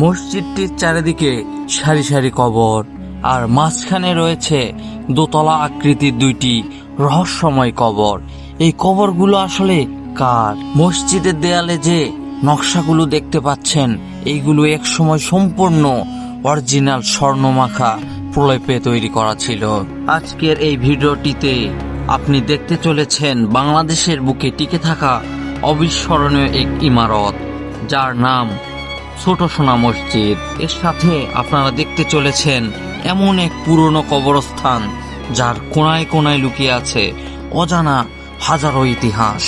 মসজিদটির চারিদিকে সারি সারি কবর, আর মাঝখানে রয়েছে দোতলা আকৃতির দুইটি রহস্যময় কবর। এই কবরগুলো আসলে কার? মসজিদের দেয়ালে যে নকশাগুলো দেখতে পাচ্ছেন, এইগুলো একসময় সম্পূর্ণ অরিজিনাল স্বর্ণমাখা প্রলেপে তৈরি করা ছিল। আজকের এই ভিডিওটিতে আপনি দেখতে চলেছেন বাংলাদেশের বুকে টিকে থাকা অবিস্মরণীয় এক ইমারত, যার নাম ছোট সোনা মসজিদ। এর সাথে আপনারা দেখতে চলেছেন এমন এক পুরনো কবরস্থান, যার কোনায় কোনায় লুকিয়ে আছে অজানা হাজারো ইতিহাস।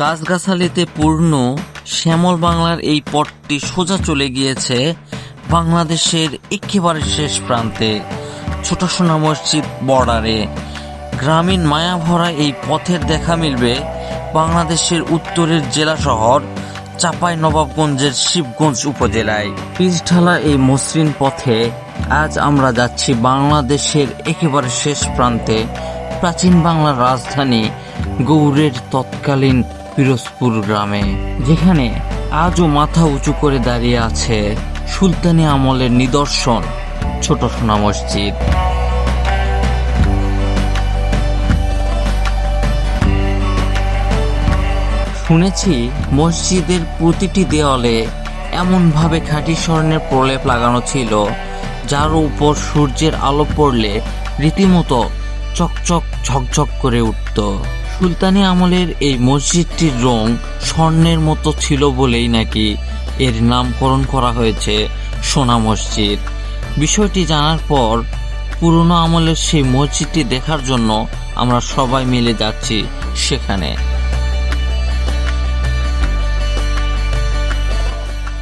গাছগাছালিতে পূর্ণ শ্যামল বাংলার এই পথটি সোজা চলে গিয়েছে বাংলাদেশের একেবারে শেষ প্রান্তে, ছোট সোনা মসজিদ বর্ডারে। গ্রামীণ মায়াভরা এই পথের দেখা মিলবে বাংলাদেশের উত্তরের জেলা শহর চাঁপাইনবাবগঞ্জের শিবগঞ্জ উপজেলায়। পিচঢালা এই মসৃণ পথে আজ আমরা যাচ্ছি বাংলাদেশের একেবারে শেষ প্রান্তে, প্রাচীন বাংলার রাজধানী গৌড়ের তৎকালীন পিরোজপুর গ্রামে, যেখানে আজও মাথা উঁচু করে দাঁড়িয়ে আছে সুলতানি আমলের নিদর্শন ছোট সোনা মসজিদ। শুনেছি মসজিদের প্রতিটি দেওয়ালে এমনভাবে খাঁটি স্বর্ণের প্রলেপ লাগানো ছিল, যার উপর সূর্যের আলো পড়লে রীতিমতো চকচক ঝকঝক করে উঠত। সুলতানি আমলের এই মসজিদটির রং স্বর্ণের মতো ছিল বলেই নাকি এর নামকরণ করা হয়েছে সোনা মসজিদ। বিষয়টি জানার পর পুরনো আমলের সেই মসজিদটি দেখার জন্য আমরা সবাই মিলে যাচ্ছি সেখানে।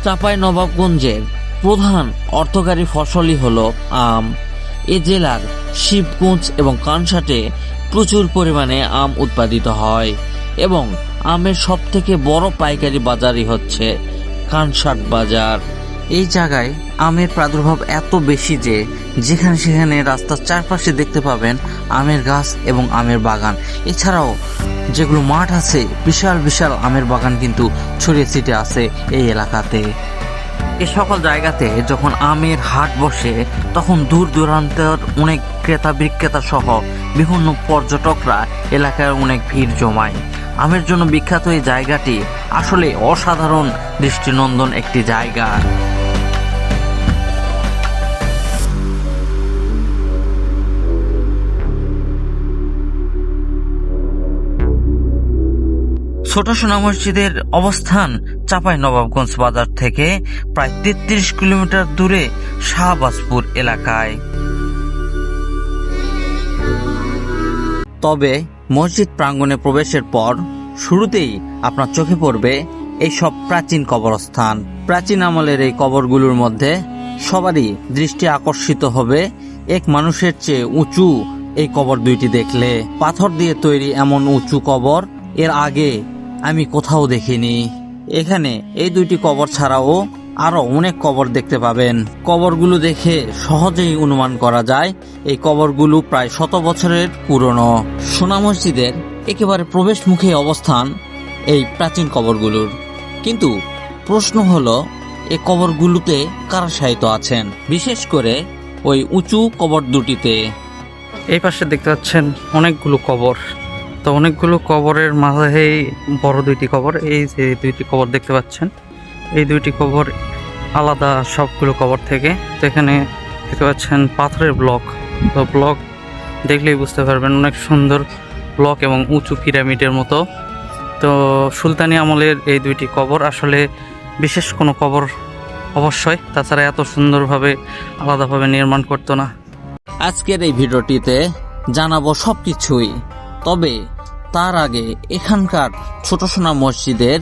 চাঁপাইনবাবগঞ্জের প্রধান অর্থকারী ফসলই হলো আম। এ জেলার শিবগঞ্জ এবং কানসাটে প্রচুর পরিমাণে আম উৎপাদিত হয়, এবং আমের সব থেকে বড় পাইকারি বাজারই হচ্ছে কানসাট বাজার। এই জায়গায় আমের প্রাদুর্ভাব এত বেশি যে যেখানে সেখানে রাস্তার চারপাশে দেখতে পাবেন আমের গাছ এবং আমের বাগান। এছাড়াও যেগুলো মাঠ আছে, বিশাল বিশাল আমের বাগান কিন্তু ছড়িয়ে ছিটিয়ে আছে এই এলাকাতে। এ সকল জায়গাতে যখন আমের হাট বসে, তখন দূর দূরান্তের অনেক ক্রেতা বিক্রেতা সহ বিভিন্ন পর্যটকরা এলাকায় অনেক ভিড় জমায়। আমের জন্য বিখ্যাত এই জায়গাটি আসলে অসাধারণ দৃষ্টিনন্দন একটি জায়গা। ছোট সোনা মসজিদের অবস্থান চাঁপাইনবাবগঞ্জ বাজার থেকে প্রায় 33 কিলোমিটার দূরে শাহবাজপুর এলাকায়। তবে মসজিদ প্রাঙ্গণে প্রবেশের পর শুরুতেই আপনার চোখে পড়বে এই সব প্রাচীন কবরস্থান। প্রাচীন আমলের এই কবরগুলোর মধ্যে সবারই দৃষ্টি আকর্ষিত হবে এক মানুষের চেয়ে উঁচু এই কবর দুইটি দেখলে। পাথর দিয়ে তৈরি এমন উঁচু কবর এর আগে আমি কোথাও দেখিনি। এখানে এই দুইটি কবর ছাড়াও আরো অনেক কবর দেখতে পাবেন। কবরগুলো দেখে সহজেই অনুমান করা যায় এই কবরগুলো প্রায় 100 বছরের পুরনো। সোনা মসজিদের একেবারে প্রবেশ মুখে অবস্থান এই প্রাচীন কবরগুলোর। কিন্তু প্রশ্ন হলো, এই কবরগুলোতে কারা শায়িত আছেন, বিশেষ করে ওই উঁচু কবর দুটিতে। এই পাশে দেখতে পাচ্ছেন অনেকগুলো কবর। তো অনেকগুলো কবরের মাঝে বড় দুইটি কবর, এই যে দুইটি কবর দেখতে পাচ্ছেন, এই দুইটি কবর আলাদা সবগুলো কবর থেকে। তো এখানে দেখতে পাচ্ছেন পাথরের ব্লক। তো ব্লক দেখলেই বুঝতে পারবেন অনেক সুন্দর ব্লক এবং উঁচু পিরামিডের মতো। তো সুলতানি আমলের এই দুইটি কবর আসলে বিশেষ কোনো কবর অবশ্যই, তাছাড়া এত সুন্দরভাবে আলাদাভাবে নির্মাণ করতো না। আজকের এই ভিডিওটিতে জানাবো সবকিছুই, তবে তার আগে এখানকার ছোট সোনা মসজিদের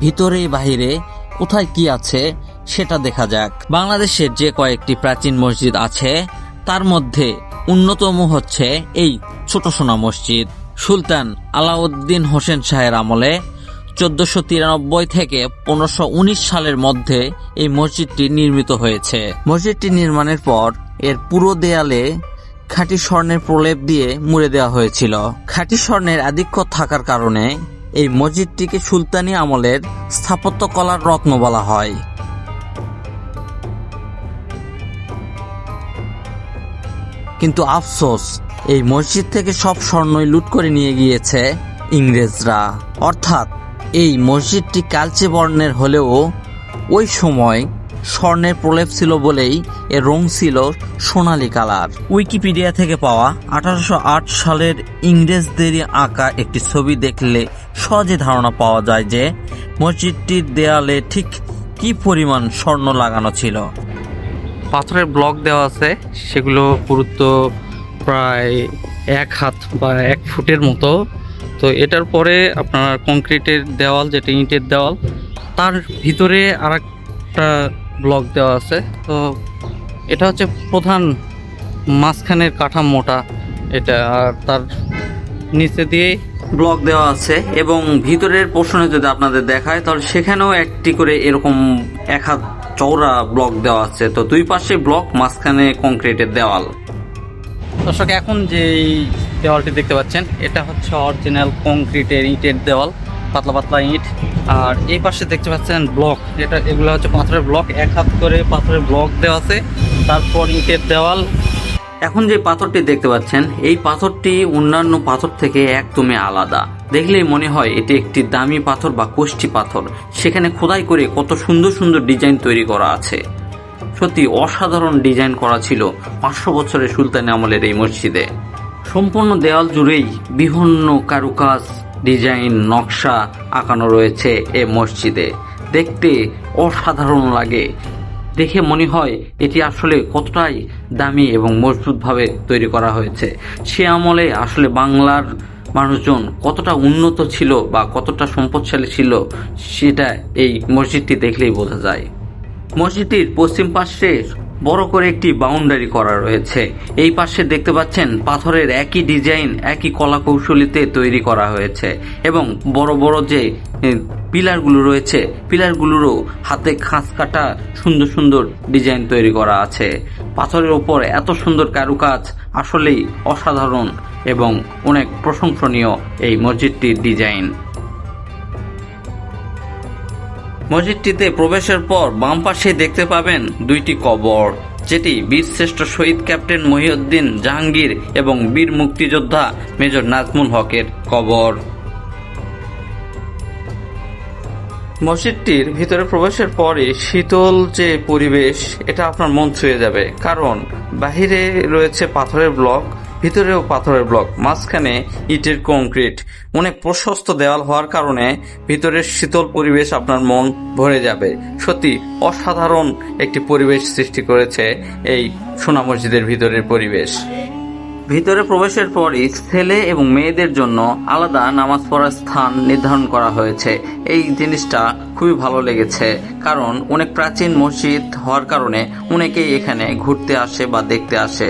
ভিতরে বাহিরে কোথায় কি আছে সেটা দেখা যাক। বাংলাদেশের যে কয়েকটি প্রাচীন মসজিদ আছে তার মধ্যে অন্যতম হচ্ছে এই ছোট সোনা মসজিদ। সুলতান আলাউদ্দিন হোসেন শাহের আমলে 1493 থেকে 1519 সালের মধ্যে এই মসজিদটি নির্মিত হয়েছে। মসজিদটি নির্মাণের পর এর পুরো দেয়ালে খাঁটি স্বর্ণের প্রলেপ দিয়ে মুড়ে দেওয়া হয়েছিল। খাঁটি স্বর্ণের আধিক্য থাকার কারণে এই মসজিদটিকে সুলতানি আমলের স্থাপত্যকলার রত্ন বলা হয়। কিন্তু আফসোস, এই মসজিদ থেকে সব স্বর্ণই লুট করে নিয়ে গিয়েছে ইংরেজরা। অর্থাৎ এই মসজিদটি কালচে বর্ণের হলেও ওই সময় স্বর্ণের প্রলেপ ছিল বলেই এর রং ছিল সোনালী কালার। উইকিপিডিয়া থেকে পাওয়া 1808 সালের ইংরেজদেরই আঁকা একটি ছবি দেখলে সহজে ধারণা পাওয়া যায় যে মসজিদটির দেয়ালে ঠিক কি পরিমাণ স্বর্ণ লাগানো ছিল। পাথরের ব্লক দেওয়া আছে, সেগুলো পুরুত্ব প্রায় 1 হাত বা 1 ফুটের মতো। তো এটার পরে আপনার কংক্রিটের দেওয়াল, যেটা ইটের দেওয়াল, তার ভিতরে আরেকটা ব্লক দেওয়া আছে। তো এটা হচ্ছে প্রধান মাঝখানের কাঠামোটা এটা, আর তার নিচে দিয়ে ব্লক দেওয়া আছে এবং ভিতরের পোর্শনে যদি আপনাদের দেখায় তাহলে সেখানেও একটি করে এরকম 1 হাত চওড়া ব্লক দেওয়া আছে। তো দুই পাশে ব্লক, মাঝখানে কংক্রিটের দেওয়াল। দর্শক, এখন যে দেওয়ালটি দেখতে পাচ্ছেন এটা হচ্ছে অরিজিনাল কংক্রিটের ইটের দেওয়াল, পাতলা পাতলা ইট। আর এই পাশে দেখতে পাচ্ছেন ব্লক, এগুলো হচ্ছে পাথরের ব্লক, 1 হাত করে পাথরের ব্লক দেওয়া আছে, তারপর ইটের দেওয়াল। এখন যে পাথরটি দেখতে পাচ্ছেন এই পাথরটি অন্যান্য পাথর থেকে একদমই আলাদা। দেখলেই মনে হয় এটি একটি দামি পাথর বা কোষ্ঠী পাথর। সেখানে খোদাই করে কত সুন্দর সুন্দর ডিজাইন তৈরি করা আছে। সত্যি অসাধারণ ডিজাইন করা ছিল 500 বছরের সুলতানি আমলের এই মসজিদে। সম্পূর্ণ দেওয়াল জুড়েই বিভিন্ন কারুকাজ, ডিজাইন, নকশা আঁকানো রয়েছে এই মসজিদে। দেখতে অসাধারণ লাগে। দেখে মনে হয় এটি আসলে কতটাই দামি এবং মজবুতভাবে তৈরি করা হয়েছে। সে আমলে আসলে বাংলার মানুষজন কতটা উন্নত ছিল বা কতটা সম্পদশালী ছিল সেটা এই মসজিদটি দেখলেই বোঝা যায়। মসজিদটির পশ্চিম পাশে বড় করে একটি বাউন্ডারি করা রয়েছে। এই পাশে দেখতে পাচ্ছেন পাথরের একই ডিজাইন, একই কলা কৌশলীতে তৈরি করা হয়েছে এবং বড় বড় যে পিলারগুলো রয়েছে পিলারগুলোরও হাতে খাঁজ কাটা সুন্দর সুন্দর ডিজাইন তৈরি করা আছে। পাথরের ওপর এত সুন্দর কারুকাজ আসলেই অসাধারণ এবং অনেক প্রশংসনীয় এই মসজিদটির ডিজাইন। মসজিদটিতে প্রবেশের পর বাম পাশে দেখতে পাবেন 2টি কবর, যেটি বীরশ্রেষ্ঠ শহীদ ক্যাপ্টেন মহিউদ্দিন জাহাঙ্গীর এবং বীর মুক্তিযোদ্ধা মেজর নাজমুল হকের কবর। মসজিদটির ভিতরে প্রবেশের পরে শীতল যে পরিবেশ, এটা আপনার মন ছুঁয়ে যাবে। কারণ বাহিরে রয়েছে পাথরের ব্লক, ভিতরেও পাথরের ব্লক, মাঝখানে ইটের কংক্রিট। অনেক প্রশস্ত দেওয়াল হওয়ার কারণে ভিতরের শীতল পরিবেশ আপনার মন ভরে যাবে। সত্যি অসাধারণ একটি পরিবেশ সৃষ্টি করেছে এই সোনা মসজিদের ভিতরের পরিবেশ। ভিতরে প্রবেশের পরই ছেলে এবং মেয়েদের জন্য আলাদা নামাজ পড়ার স্থান নির্ধারণ করা হয়েছে। এই জিনিসটা খুবই ভালো লেগেছে, কারণ অনেক প্রাচীন মসজিদ হওয়ার কারণে অনেকেই এখানে ঘুরতে আসে বা দেখতে আসে।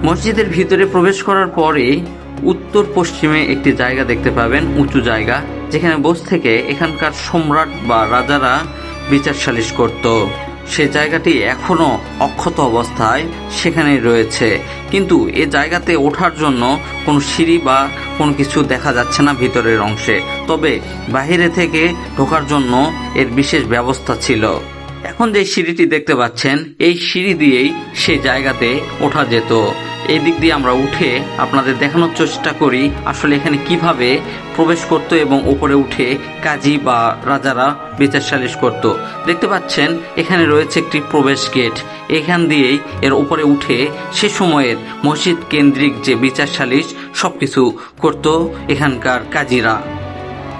মসজিদের ভিতরে প্রবেশ করার পরে উত্তর পশ্চিমে একটি জায়গা দেখতে পাবেন, উঁচু জায়গা, যেখানে বসে থেকে এখানকার সম্রাট বা রাজারা বিচার সালিশ করত। সে জায়গাটি এখনো অক্ষত অবস্থায় সেখানেই রয়েছে, কিন্তু এ জায়গাতে ওঠার জন্য কোনো সিঁড়ি বা কোনো কিছু দেখা যাচ্ছে না ভিতরের অংশে। তবে বাহিরে থেকে ঢোকার জন্য এর বিশেষ ব্যবস্থা ছিল। এখন যে সিঁড়িটি দেখতে পাচ্ছেন এই সিঁড়ি দিয়েই সেই জায়গাতে ওঠা যেত। এই দিক দিয়ে আমরা উঠে আপনাদের দেখানোর চেষ্টা করি আসলে এখানে কিভাবে প্রবেশ করত এবং উপরে উঠে কাজী বা রাজারা বিচার সালিশ করত। দেখতে পাচ্ছেন এখানে রয়েছে একটি প্রবেশ গেট, এখান দিয়েই এর উপরে উঠে সে সময়ের মসজিদ কেন্দ্রিক যে বিচার সালিশ সবকিছু করত এখানকার কাজীরা।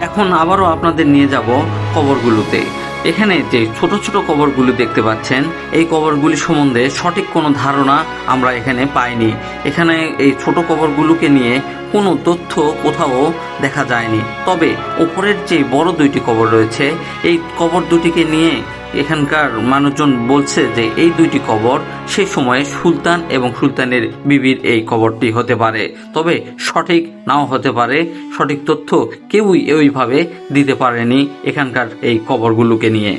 এখন আবারও আপনাদের নিয়ে যাব কবরগুলোতে। এখানে যে ছোট ছোট কবরগুলি দেখতে পাচ্ছেন এই কবরগুলি সম্বন্ধে সঠিক কোনো ধারণা আমরা এখানে পাইনি। এখানে এই ছোট কবরগুলোকে নিয়ে কোনো তথ্য কোথাও দেখা যায়নি। তবে উপরের যে বড় 2টি কবর রয়েছে এই কবর দুটিকে নিয়ে এখানকার মানুষজন বলছে যে এই 2টি কবর সেই সময়ে সুলতান এবং সুলতানের বিবির এই কবরটি হতে পারে। তবে সঠিক নাও হতে পারে, সঠিক তথ্য কেউই ওইভাবে দিতে পারেনি এখানকার এই কবরগুলোকে নিয়ে।